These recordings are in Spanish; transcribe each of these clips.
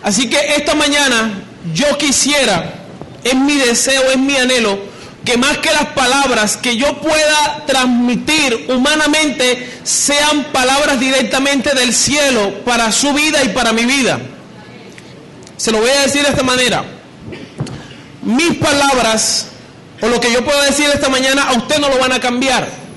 Así que esta mañana yo quisiera, es mi deseo, es mi anhelo, que más que las palabras que yo pueda transmitir humanamente sean palabras directamente del cielo para su vida y para mi vida. Se lo voy a decir de esta manera. Mis palabras, o lo que yo puedo decir esta mañana, a usted no lo van a cambiar.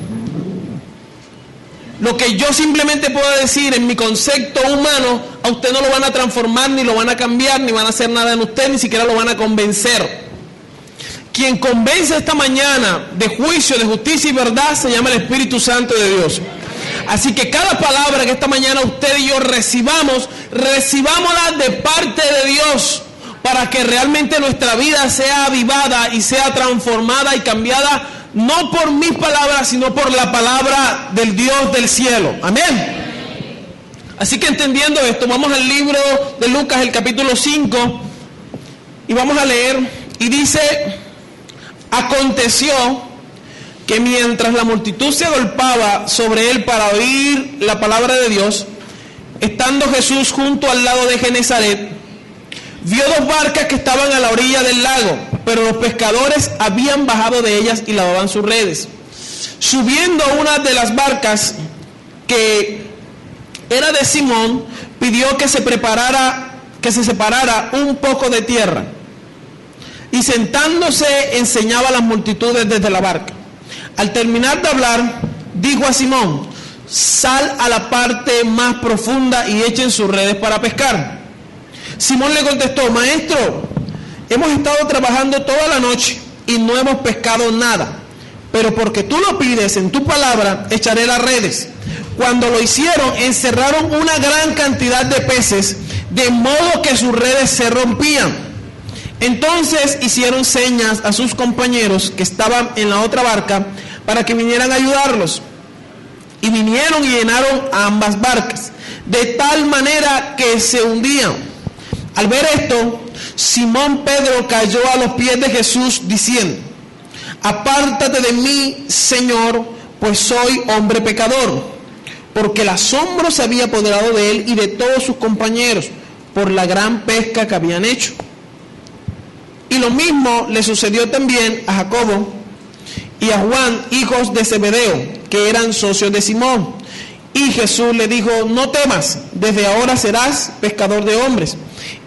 Lo que yo simplemente puedo decir en mi concepto humano, a usted no lo van a transformar, ni lo van a cambiar, ni van a hacer nada en usted, ni siquiera lo van a convencer. Quien convence esta mañana de juicio, de justicia y verdad se llama el Espíritu Santo de Dios. Así que cada palabra que esta mañana usted y yo recibámosla de parte de Dios, para que realmente nuestra vida sea avivada y sea transformada y cambiada, no por mis palabras, sino por la palabra del Dios del cielo. Amén. Así que entendiendo esto, vamos al libro de Lucas, el capítulo 5, y vamos a leer, y dice: aconteció que mientras la multitud se agolpaba sobre él para oír la palabra de Dios, estando Jesús junto al lago de Genesaret, vio dos barcas que estaban a la orilla del lago, pero los pescadores habían bajado de ellas y lavaban sus redes. Subiendo una de las barcas, que era de Simón, pidió que se separara un poco de tierra, y sentándose enseñaba a las multitudes desde la barca. Al terminar de hablar, dijo a Simón: sal a la parte más profunda y echen sus redes para pescar. Simón le contestó: maestro, hemos estado trabajando toda la noche y no hemos pescado nada, pero porque tú lo pides, en tu palabra echaré las redes. Cuando lo hicieron, encerraron una gran cantidad de peces, de modo que sus redes se rompían. Entonces hicieron señas a sus compañeros que estaban en la otra barca para que vinieran a ayudarlos. Y vinieron y llenaron a ambas barcas, de tal manera que se hundían. Al ver esto, Simón Pedro cayó a los pies de Jesús diciendo: apártate de mí, Señor, pues soy hombre pecador. Porque el asombro se había apoderado de él y de todos sus compañeros por la gran pesca que habían hecho. Y lo mismo le sucedió también a Jacobo y a Juan, hijos de Zebedeo, que eran socios de Simón. Y Jesús le dijo: no temas, desde ahora serás pescador de hombres.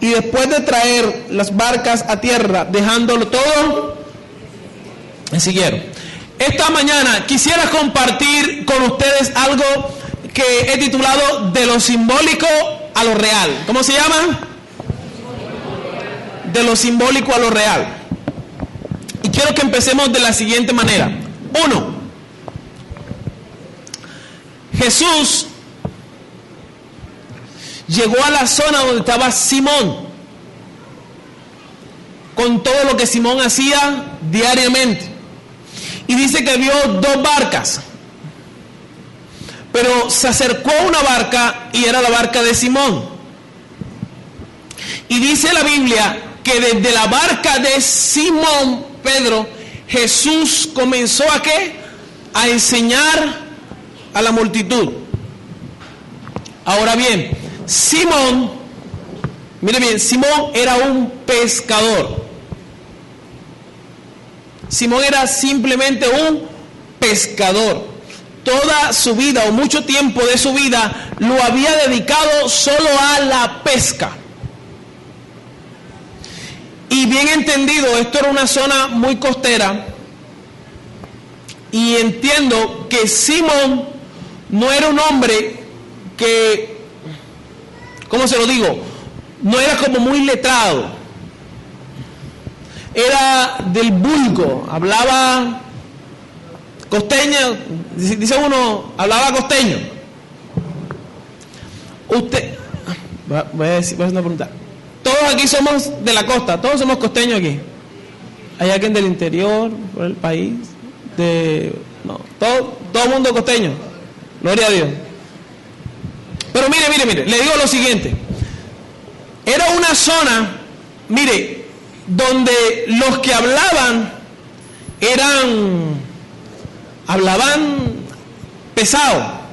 Y después de traer las barcas a tierra, dejándolo todo, me siguieron. Esta mañana quisiera compartir con ustedes algo que he titulado de lo simbólico a lo real. ¿Cómo se llama? De lo simbólico a lo real. Y quiero que empecemos de la siguiente manera. 1. Jesús llegó a la zona donde estaba Simón, con todo lo que Simón hacía diariamente. Y dice que vio dos barcas, pero se acercó a una barca y era la barca de Simón. Y dice la Biblia que desde la barca de Simón Pedro, Jesús comenzó a ¿qué? A enseñar a la multitud. Ahora bien, Simón, mire bien, Simón era un pescador. Simón era simplemente un pescador. Toda su vida, o mucho tiempo de su vida, lo había dedicado solo a la pesca. Y bien entendido, esto era una zona muy costera. Y entiendo que Simón no era un hombre que, ¿cómo se lo digo? No era como muy letrado. Era del vulgo, hablaba costeño, dice uno, hablaba costeño. Usted, voy a hacer una pregunta. Todos aquí somos de la costa, todos somos costeños aquí. ¿Hay alguien del interior, por el país? No, todo mundo costeño. Gloria a Dios. Pero mire, le digo lo siguiente. Era una zona, mire, donde los que hablaban pesado.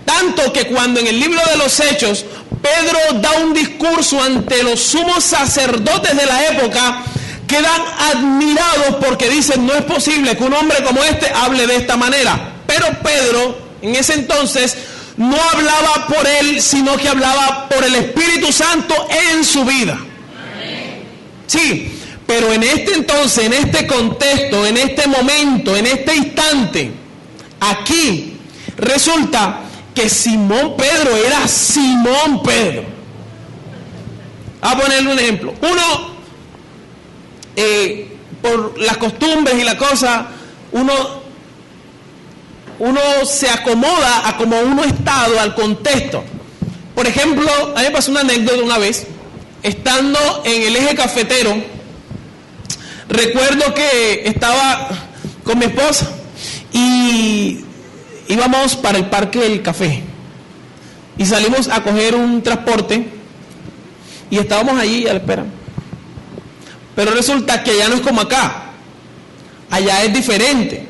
Tanto que cuando en el libro de los Hechos Pedro da un discurso ante los sumos sacerdotes de la época, quedan admirados porque dicen, no es posible que un hombre como este hable de esta manera. Pero Pedro, en ese entonces, no hablaba por él, sino que hablaba por el Espíritu Santo en su vida. Sí, pero en este entonces, en este contexto, en este momento, en este instante, aquí resulta que Simón Pedro era Simón Pedro. A ponerle un ejemplo. Uno, por las costumbres y la cosa, uno se acomoda a como uno ha estado, al contexto. Por ejemplo, a mí me pasó una anécdota una vez, estando en el eje cafetero. Recuerdo que estaba con mi esposa y íbamos para el Parque del Café y salimos a coger un transporte y estábamos allí a la espera. Pero resulta que allá no es como acá, allá es diferente.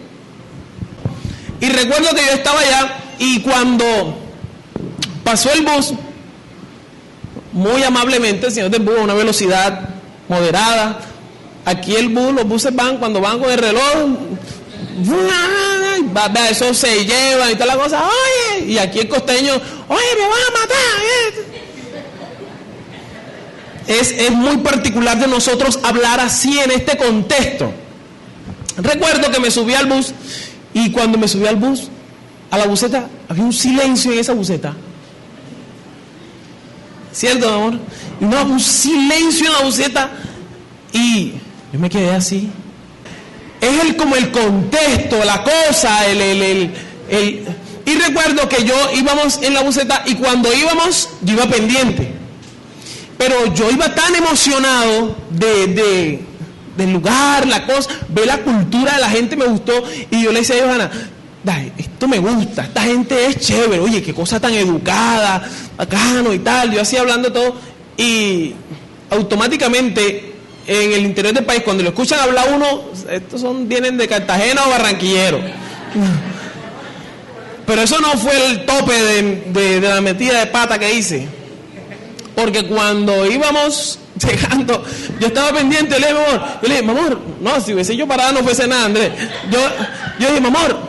Y recuerdo que yo estaba allá y cuando pasó el bus, muy amablemente el señor del bus a una velocidad moderada. Aquí el bus, los buses van, cuando van con el reloj, eso se lleva y toda la cosa, oye, y aquí el costeño, oye, me vas a matar. Es muy particular de nosotros hablar así en este contexto. Recuerdo que me subí al bus y cuando me subí al bus, a la buseta, había un silencio en esa buseta. ¿Cierto, amor? Y no, un silencio en la buseta y yo me quedé así. Es como el contexto, la cosa, y recuerdo que íbamos en la buseta y cuando íbamos, yo iba pendiente. Pero yo iba tan emocionado del lugar, la cosa, ver la cultura de la gente me gustó. Y yo le decía a Johanna, esto me gusta, esta gente es chévere, oye, qué cosa tan educada, bacano y tal. Yo así hablando todo y automáticamente en el interior del país, cuando lo escuchan hablar uno, estos vienen de Cartagena o Barranquillero. Pero eso no fue el tope de la metida de pata que hice. Porque cuando íbamos llegando, yo estaba pendiente, le dije, mi amor, no, si hubiese yo parado no fuese nada, Andrés. Yo dije, mi amor,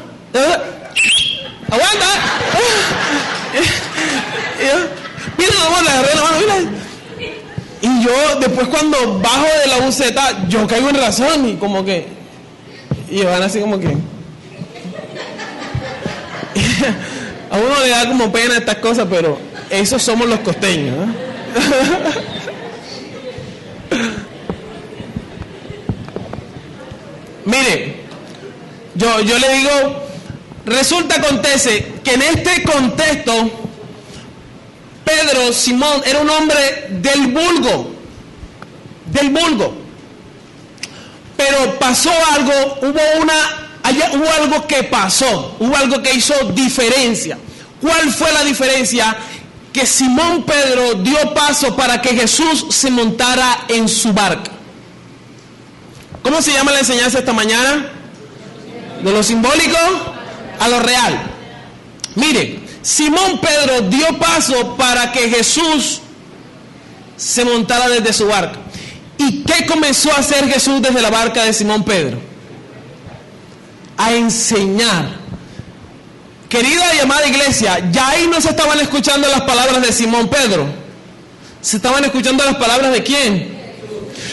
aguanta. Mira, mi amor, le agarré la mano, mira. Y yo, después cuando bajo de la buseta, yo caigo en razón y como que, y van así como que, a uno le da como pena estas cosas, pero esos somos los costeños, ¿no? Mire, yo le digo, resulta, acontece que en este contexto Pedro, Simón, era un hombre del vulgo, pero pasó algo, hubo algo que pasó, hubo algo que hizo diferencia. ¿Cuál fue la diferencia? Que Simón Pedro dio paso para que Jesús se montara en su barca. ¿Cómo se llama la enseñanza esta mañana? De lo simbólico a lo real. Mire, Simón Pedro dio paso para que Jesús se montara desde su barca. ¿Y qué comenzó a hacer Jesús desde la barca de Simón Pedro? A enseñar. Querida y amada iglesia, ya ahí no se estaban escuchando las palabras de Simón Pedro. ¿Se estaban escuchando las palabras de quién?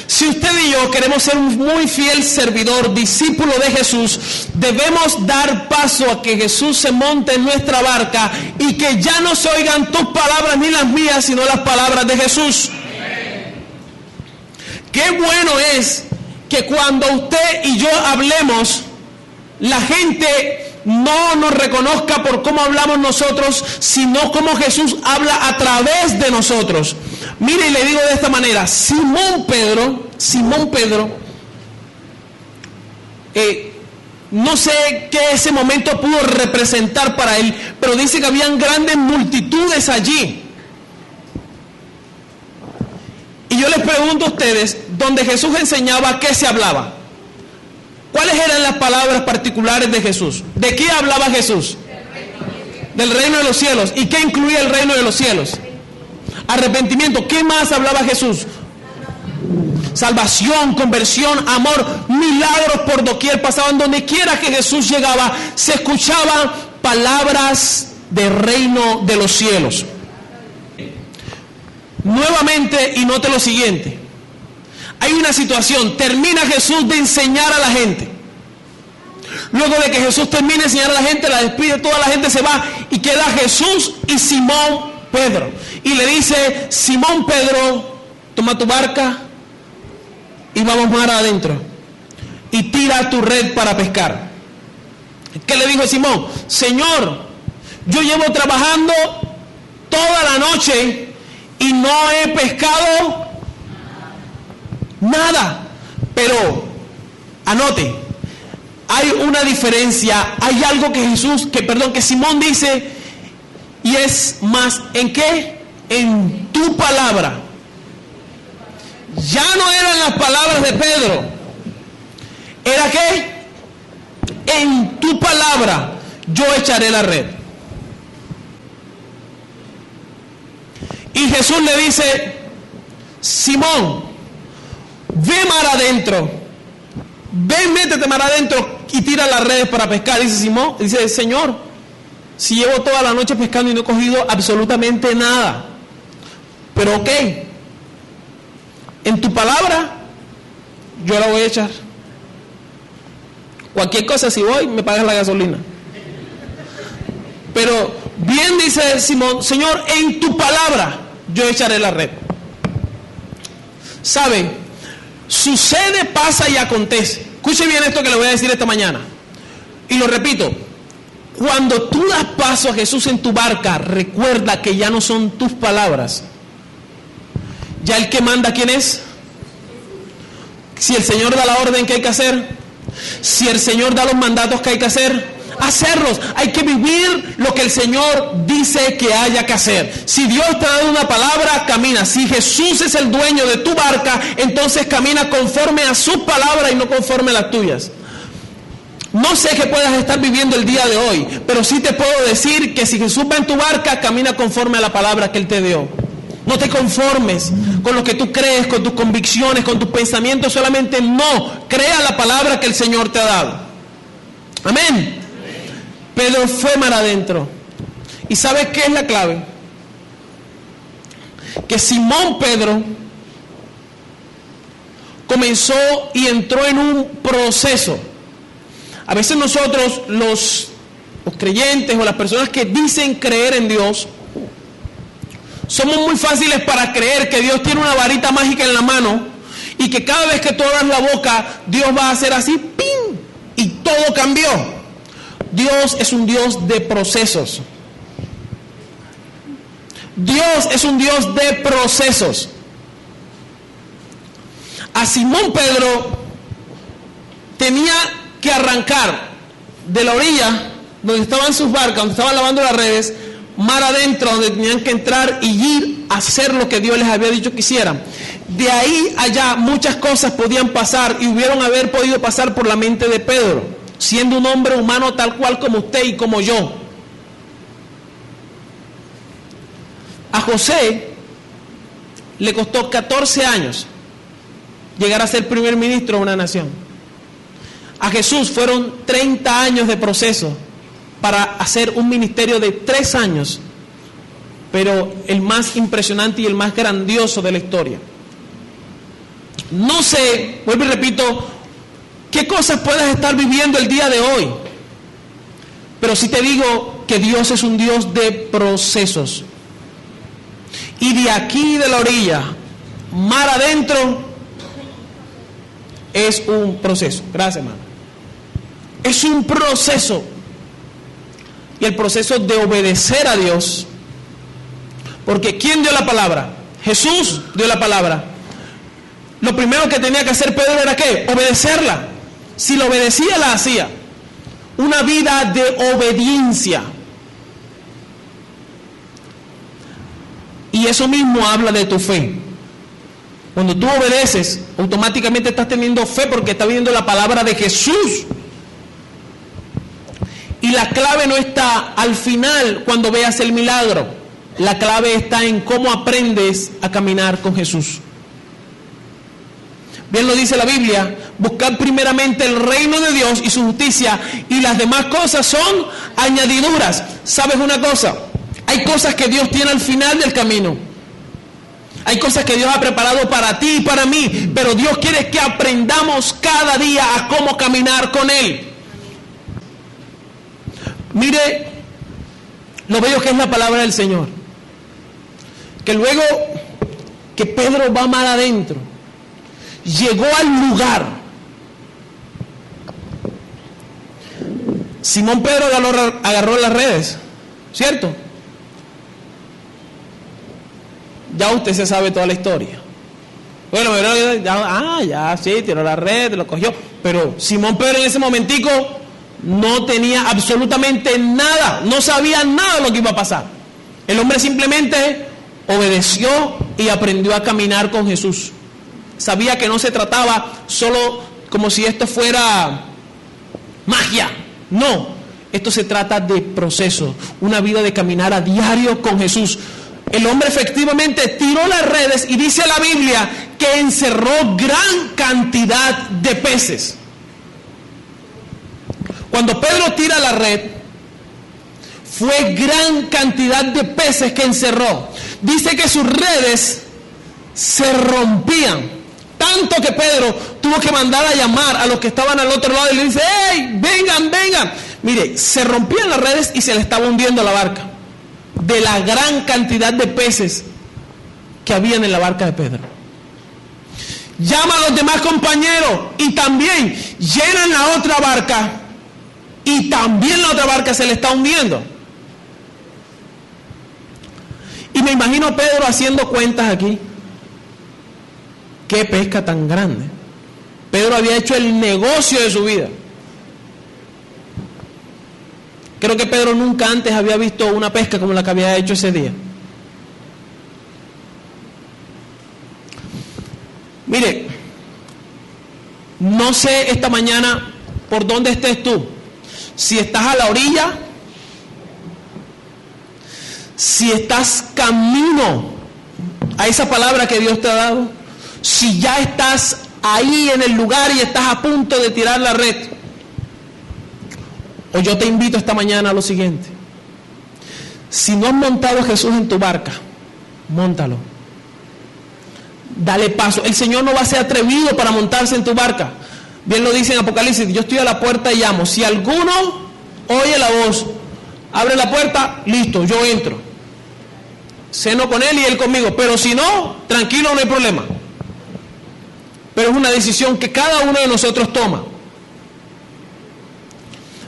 Si usted y yo queremos ser un muy fiel servidor, discípulo de Jesús, debemos dar paso a que Jesús se monte en nuestra barca y que ya no se oigan tus palabras ni las mías, sino las palabras de Jesús. Qué bueno es que cuando usted y yo hablemos, la gente no nos reconozca por cómo hablamos nosotros, sino como Jesús habla a través de nosotros. Mire, y le digo de esta manera, Simón Pedro, no sé qué ese momento pudo representar para él, pero dice que habían grandes multitudes allí. Y yo les pregunto a ustedes, donde Jesús enseñaba, ¿qué se hablaba? ¿Cuáles eran las palabras particulares de Jesús? ¿De qué hablaba Jesús? Del reino de los cielos. ¿Y qué incluía el reino de los cielos? arrepentimiento. ¿Qué más hablaba Jesús? Salvación, conversión, amor, milagros por doquier pasaban. Donde quiera que Jesús llegaba, se escuchaban palabras del reino de los cielos. Nuevamente, y note lo siguiente, hay una situación, termina Jesús de enseñar a la gente. Luego de que Jesús termina de enseñar a la gente, la despide, toda la gente se va y queda Jesús y Simón Pedro. Y le dice: Simón Pedro, toma tu barca y vamos mar adentro y tira tu red para pescar. ¿Qué le dijo Simón? Señor, yo llevo trabajando toda la noche y no he pescado nada. Pero anote, hay una diferencia, hay algo que que Simón dice, y es más, ¿en qué? En tu palabra. Ya no eran las palabras de Pedro. ¿Era qué? En tu palabra yo echaré la red. Y Jesús le dice: Simón, ve mar adentro, ven, métete mar adentro y tira las redes para pescar. Dice Simón, dice: Señor, si llevo toda la noche pescando y no he cogido absolutamente nada, pero ok, en tu palabra yo la voy a echar. Cualquier cosa, si voy, me pagas la gasolina. Pero bien, dice Simón: Señor, en tu palabra yo echaré la red. ¿Sabe? Sucede, pasa y acontece. Escuche bien esto que le voy a decir esta mañana. Y lo repito. Cuando tú das paso a Jesús en tu barca, recuerda que ya no son tus palabras. Ya el que manda, ¿quién es? Si el Señor da la orden, ¿qué hay que hacer? Si el Señor da los mandatos que hay que hacerlos. Hay que vivir lo que el Señor dice que haya que hacer. Si Dios te ha dado una palabra, camina. Si Jesús es el dueño de tu barca, entonces camina conforme a sus palabras y no conforme a las tuyas. No sé qué puedas estar viviendo el día de hoy, pero sí te puedo decir que si Jesús va en tu barca, camina conforme a la palabra que Él te dio. No te conformes con lo que tú crees, con tus convicciones, con tus pensamientos, solamente no. Crea la palabra que el Señor te ha dado. Amén. Pedro fue mar adentro. ¿Y sabes qué es la clave? Que Simón Pedro comenzó y entró en un proceso. A veces nosotros, los creyentes o las personas que dicen creer en Dios, somos muy fáciles para creer que Dios tiene una varita mágica en la mano y que cada vez que tú abras la boca, Dios va a hacer así, ¡pim!, y todo cambió. Dios es un Dios de procesos. Dios es un Dios de procesos. A Simón Pedro tenía que arrancar de la orilla donde estaban sus barcas, donde estaban lavando las redes, mar adentro, donde tenían que entrar y ir a hacer lo que Dios les había dicho que hicieran. De ahí allá muchas cosas podían pasar y hubieron haber podido pasar por la mente de Pedro, siendo un hombre humano tal cual como usted y como yo. A José le costó 14 años llegar a ser primer ministro de una nación. A Jesús fueron 30 años de proceso para hacer un ministerio de 3 años, pero el más impresionante y el más grandioso de la historia. No sé, vuelvo y repito, qué cosas puedes estar viviendo el día de hoy, pero sí te digo que Dios es un Dios de procesos. Y de aquí de la orilla, mar adentro, es un proceso. Gracias, hermano. Es un proceso. Y el proceso de obedecer a Dios. Porque ¿quién dio la palabra? Jesús dio la palabra. Lo primero que tenía que hacer Pedro era ¿qué? Obedecerla. Si la obedecía, la hacía. Una vida de obediencia. Y eso mismo habla de tu fe. Cuando tú obedeces, automáticamente estás teniendo fe porque estás viendo la palabra de Jesús. Y la clave no está al final cuando veas el milagro. La clave está en cómo aprendes a caminar con Jesús. Bien lo dice la Biblia: buscad primeramente el reino de Dios y su justicia, y las demás cosas son añadiduras. ¿Sabes una cosa? Hay cosas que Dios tiene al final del camino. Hay cosas que Dios ha preparado para ti y para mí, pero Dios quiere que aprendamos cada día a cómo caminar con Él. Mire lo bello que es la palabra del Señor. Que luego que Pedro va mal adentro, llegó al lugar. Simón Pedro agarró las redes, ¿cierto? Ya usted se sabe toda la historia. Bueno, ya sí, tiró la red, lo cogió. Pero Simón Pedro en ese momentico no tenía absolutamente nada, no sabía nada de lo que iba a pasar. El hombre simplemente obedeció y aprendió a caminar con Jesús. Sabía que no se trataba solo como si esto fuera magia. No, esto se trata de proceso, una vida de caminar a diario con Jesús. El hombre efectivamente tiró las redes y dice la Biblia que encerró gran cantidad de peces. Cuando Pedro tira la red, fue gran cantidad de peces que encerró. Dice que sus redes se rompían, tanto que Pedro tuvo que mandar a llamar a los que estaban al otro lado y le dice: ¡hey, vengan, vengan! Mire, se rompían las redes y se le estaba hundiendo la barca, de la gran cantidad de peces que habían en la barca de Pedro. Llama a los demás compañeros y también llenan la otra barca, y también la otra barca se le está hundiendo. Y me imagino a Pedro haciendo cuentas aquí. Qué pesca tan grande. Pedro había hecho el negocio de su vida. Creo que Pedro nunca antes había visto una pesca como la que había hecho ese día. Mire, no sé esta mañana por dónde estés tú. Si estás a la orilla, si estás camino a esa palabra que Dios te ha dado, si ya estás ahí en el lugar y estás a punto de tirar la red. O yo te invito esta mañana a lo siguiente: si no has montado a Jesús en tu barca, móntalo. Dale paso. El Señor no va a ser atrevido para montarse en tu barca. Bien lo dice en Apocalipsis: yo estoy a la puerta y llamo. Si alguno oye la voz, abre la puerta, listo, yo entro. Ceno con él y él conmigo. Pero si no, tranquilo, no hay problema. Pero es una decisión que cada uno de nosotros toma.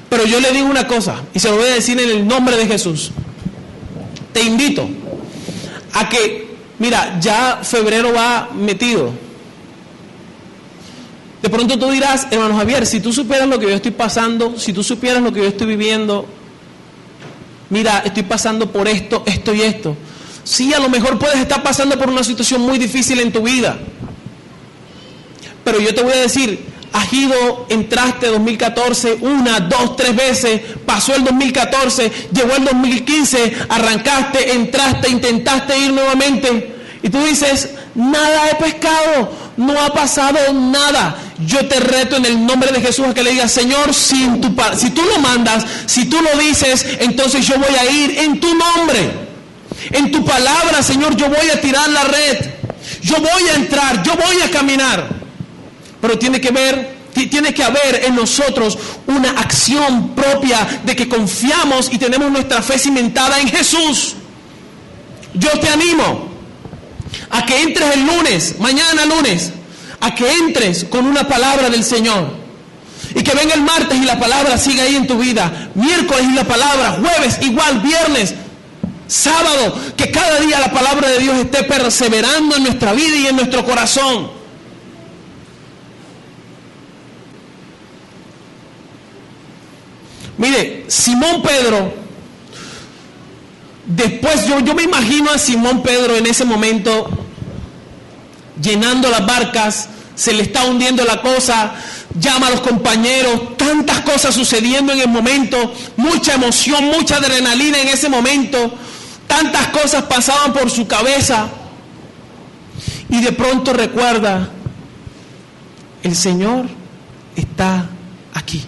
Pero yo le digo una cosa, y se lo voy a decir en el nombre de Jesús. Te invito a que, mira, ya febrero va metido. De pronto tú dirás: hermano Javier, si tú supieras lo que yo estoy pasando, si tú supieras lo que yo estoy viviendo, mira, estoy pasando por esto, esto y esto. Sí, a lo mejor puedes estar pasando por una situación muy difícil en tu vida. Pero yo te voy a decir: has ido, entraste 2014, 1, 2, 3 veces, pasó el 2014, llegó el 2015, arrancaste, entraste, intentaste ir nuevamente, y tú dices: nada he pescado, no ha pasado nada. Yo te reto en el nombre de Jesús a que le digas: Señor, si tú lo mandas, si tú lo dices, entonces yo voy a ir en tu nombre, en tu palabra. Señor, yo voy a tirar la red, yo voy a entrar, yo voy a caminar. Pero tiene que haber en nosotros una acción propia de que confiamos y tenemos nuestra fe cimentada en Jesús. Yo te animo a que entres el lunes, mañana lunes, a que entres con una palabra del Señor. Y que venga el martes y la palabra siga ahí en tu vida. Miércoles y la palabra, jueves igual, viernes, sábado. Que cada día la palabra de Dios esté perseverando en nuestra vida y en nuestro corazón. Mire, Simón Pedro, después yo me imagino a Simón Pedro en ese momento llenando las barcas, se le está hundiendo la cosa, llama a los compañeros, tantas cosas sucediendo en el momento, mucha emoción, mucha adrenalina en ese momento, Tantas cosas pasaban por su cabeza y de pronto recuerda, el Señor está aquí,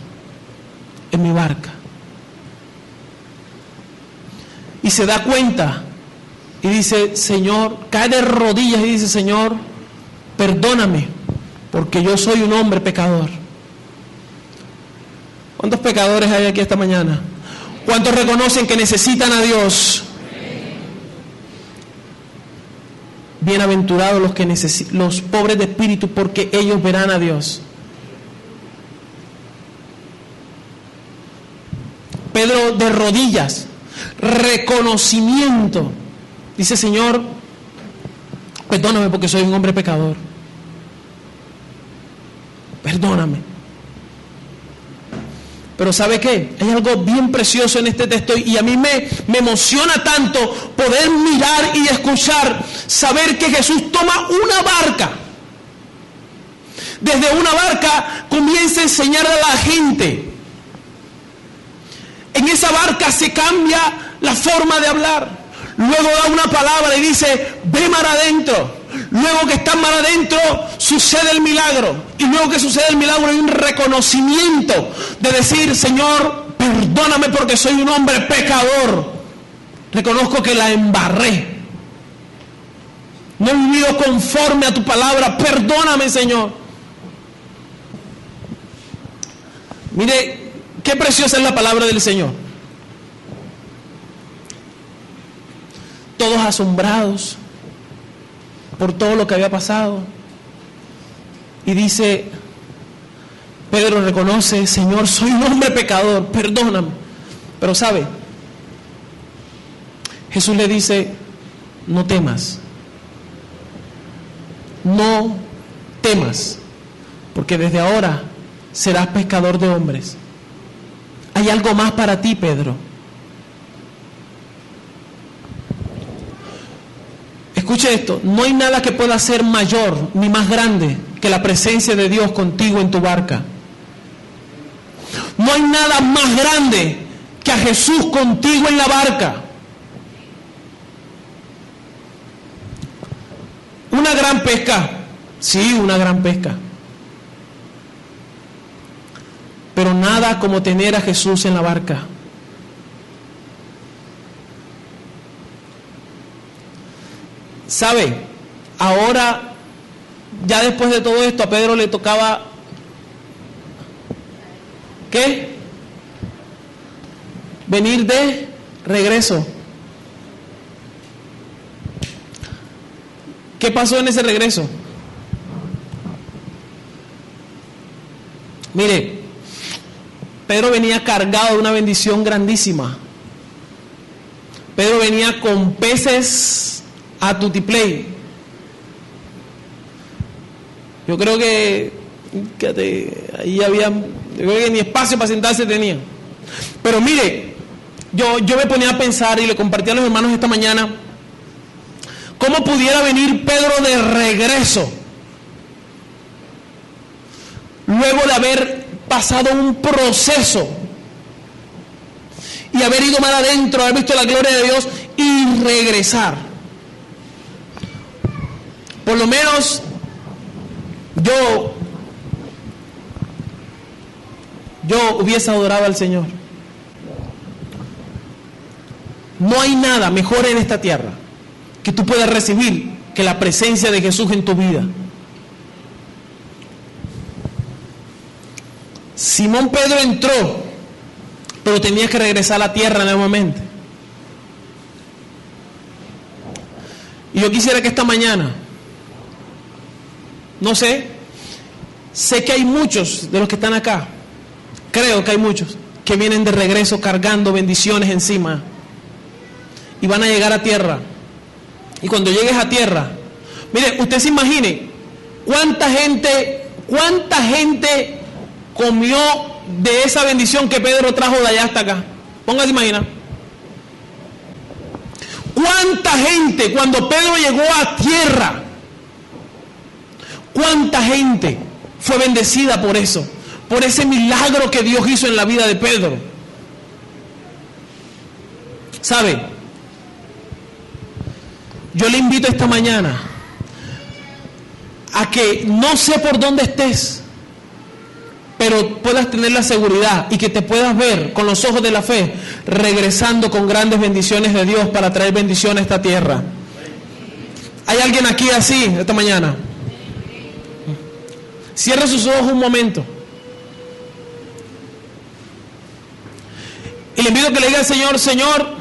en mi barca. Y se da cuenta y dice, Señor, cae de rodillas y dice, Señor, perdóname, porque yo soy un hombre pecador. ¿Cuántos pecadores hay aquí esta mañana? ¿Cuántos reconocen que necesitan a Dios? Bienaventurados los pobres de espíritu, porque ellos verán a Dios. Pedro de rodillas, reconocimiento. Dice, Señor, perdóname porque soy un hombre pecador. Perdóname. Pero ¿sabe qué? Hay algo bien precioso en este texto y a mí me emociona tanto poder mirar y escuchar, saber que Jesús toma una barca. Desde una barca comienza a enseñar a la gente. En esa barca se cambia la forma de hablar. Luego da una palabra y dice, ve mar adentro. Luego que está mar adentro, sucede el milagro. Y luego que sucede el milagro hay un reconocimiento de decir, Señor, perdóname porque soy un hombre pecador. Reconozco que la embarré. No he vivido conforme a tu palabra. Perdóname, Señor. Mire, qué preciosa es la palabra del Señor. Todos asombrados por todo lo que había pasado. Y dice, Pedro reconoce, Señor, soy un hombre pecador, perdóname. Pero ¿sabe? Jesús le dice, no temas. No temas, porque desde ahora serás pescador de hombres. Hay algo más para ti, Pedro. Escuche esto, no hay nada que pueda ser mayor ni más grande que la presencia de Dios contigo en tu barca. No hay nada más grande que a Jesús contigo en la barca. Una gran pesca, sí, una gran pesca. Pero nada como tener a Jesús en la barca. ¿Sabe? Ahora, ya después de todo esto, a Pedro le tocaba, ¿qué? Venir de regreso. ¿Qué pasó en ese regreso? Mire, Pedro venía cargado de una bendición grandísima. Pedro venía con peces a tutiplay. Yo creo que ahí había, yo creo que ni espacio para sentarse tenía. Pero mire, yo me ponía a pensar y le compartí a los hermanos esta mañana cómo pudiera venir Pedro de regreso luego de haber pasado un proceso y haber ido más adentro, haber visto la gloria de Dios y regresar. Por lo menos yo hubiese adorado al Señor. No hay nada mejor en esta tierra que tú puedas recibir que la presencia de Jesús en tu vida. Simón Pedro entró, pero tenía que regresar a la tierra nuevamente. Y yo quisiera que esta mañana, no sé que hay muchos de los que están acá, creo que hay muchos que vienen de regreso cargando bendiciones encima y van a llegar a tierra. Y cuando llegues a tierra, mire, usted se imagine cuánta gente comió de esa bendición que Pedro trajo de allá hasta acá. Póngase a imaginar. ¿Cuánta gente cuando Pedro llegó a tierra? ¿Cuánta gente fue bendecida por eso? Por ese milagro que Dios hizo en la vida de Pedro. ¿Sabe? Yo le invito esta mañana a que no sé por dónde estés, pero puedas tener la seguridad y que te puedas ver con los ojos de la fe regresando con grandes bendiciones de Dios para traer bendición a esta tierra. ¿Hay alguien aquí así esta mañana? Cierre sus ojos un momento y le invito a que le diga al Señor: Señor,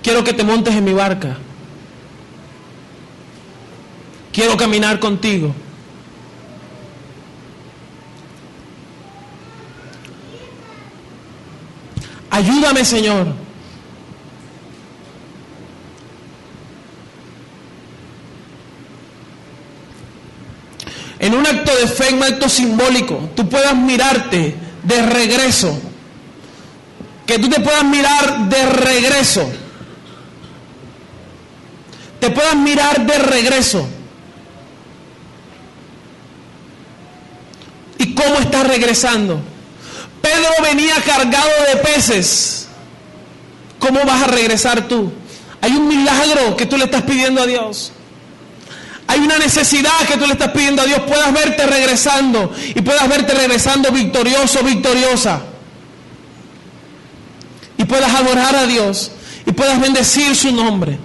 quiero que te montes en mi barca. Quiero caminar contigo. Ayúdame, Señor. En un acto de fe, un acto simbólico, tú puedas mirarte de regreso. Que tú te puedas mirar de regreso. Te puedas mirar de regreso. ¿Y cómo estás regresando? Pedro venía cargado de peces. ¿Cómo vas a regresar tú? Hay un milagro que tú le estás pidiendo a Dios. Hay una necesidad que tú le estás pidiendo a Dios. Puedas verte regresando y puedas verte regresando victorioso, victoriosa. Y puedas adorar a Dios y puedas bendecir su nombre.